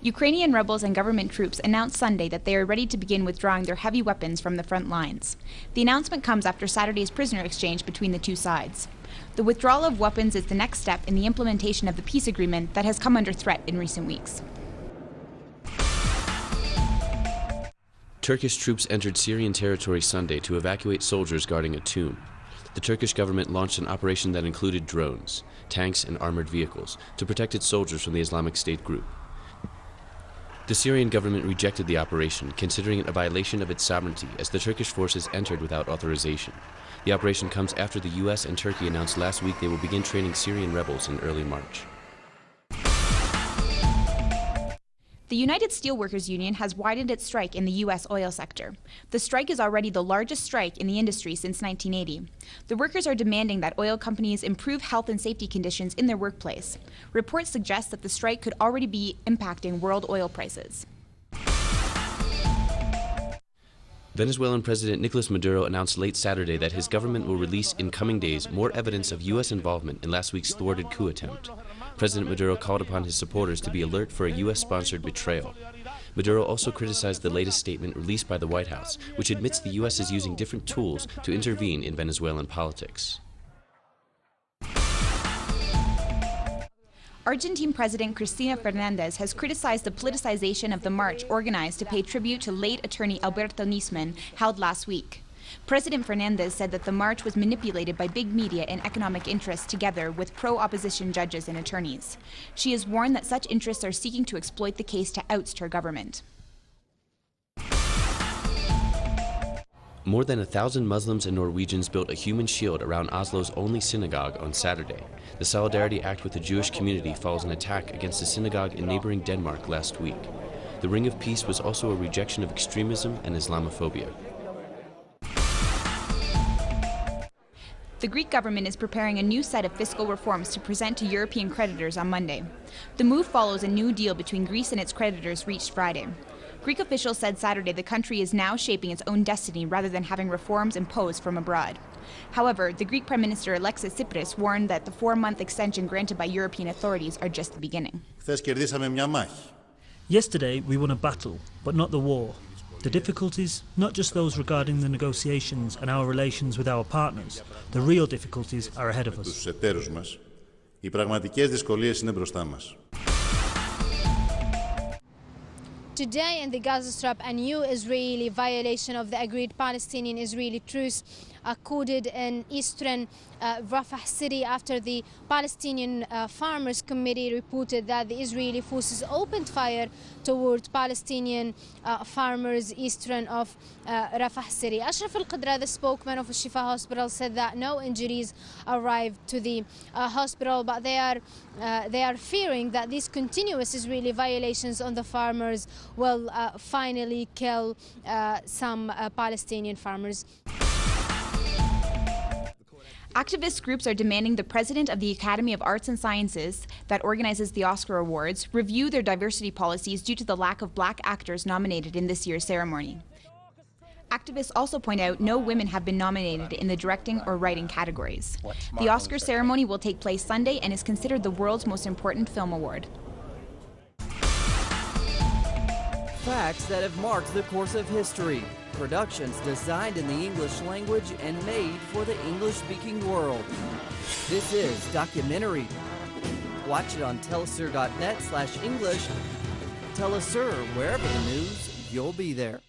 Ukrainian rebels and government troops announced Sunday that they are ready to begin withdrawing their heavy weapons from the front lines. The announcement comes after Saturday's prisoner exchange between the two sides. The withdrawal of weapons is the next step in the implementation of the peace agreement that has come under threat in recent weeks. Turkish troops entered Syrian territory Sunday to evacuate soldiers guarding a tomb. The Turkish government launched an operation that included drones, tanks, and armored vehicles to protect its soldiers from the Islamic State group. The Syrian government rejected the operation, considering it a violation of its sovereignty as the Turkish forces entered without authorization. The operation comes after the U.S. and Turkey announced last week they will begin training Syrian rebels in early March. The United Steelworkers Union has widened its strike in the U.S. oil sector. The strike is already the largest strike in the industry since 1980. The workers are demanding that oil companies improve health and safety conditions in their workplace. Reports suggest that the strike could already be impacting world oil prices. Venezuelan President Nicolas Maduro announced late Saturday that his government will release in coming days more evidence of U.S. involvement in last week's thwarted coup attempt. President Maduro called upon his supporters to be alert for a U.S.-sponsored betrayal. Maduro also criticized the latest statement released by the White House, which admits the U.S. is using different tools to intervene in Venezuelan politics. Argentine President Cristina Fernandez has criticized the politicization of the march organized to pay tribute to late attorney Alberto Nisman held last week. President Fernandez said that the march was manipulated by big media and economic interests together with pro-opposition judges and attorneys. She has warned that such interests are seeking to exploit the case to oust her government. More than 1,000 Muslims and Norwegians built a human shield around Oslo's only synagogue on Saturday. The Solidarity Act with the Jewish community follows an attack against a synagogue in neighboring Denmark last week. The Ring of Peace was also a rejection of extremism and Islamophobia. The Greek government is preparing a new set of fiscal reforms to present to European creditors on Monday. The move follows a new deal between Greece and its creditors reached Friday. Greek officials said Saturday the country is now shaping its own destiny rather than having reforms imposed from abroad. However, the Greek Prime Minister Alexis Tsipras warned that the 4-month extension granted by European authorities are just the beginning. Yesterday we won a battle, but not the war. The difficulties, not just those regarding the negotiations and our relations with our partners, the real difficulties are ahead of us. Today in the Gaza Strip, a new Israeli violation of the agreed Palestinian-Israeli truce occurred in eastern Rafah city after the Palestinian Farmers Committee reported that the Israeli forces opened fire towards Palestinian farmers eastern of Rafah city. Ashraf Al-Qadra, the spokesman of Shifa Hospital, said that no injuries arrived to the hospital, but they are fearing that these continuous Israeli violations on the farmers will finally kill some Palestinian farmers. Activist groups are demanding the president of the Academy of Arts and Sciences, that organizes the Oscar Awards, review their diversity policies due to the lack of black actors nominated in this year's ceremony. Activists also point out no women have been nominated in the directing or writing categories. The Oscar ceremony will take place Sunday and is considered the world's most important film award. Facts that have marked the course of history. Productions designed in the English language and made for the English-speaking world. This is Documentary. Watch it on telesur.net/English. Telesur, wherever the news, you'll be there.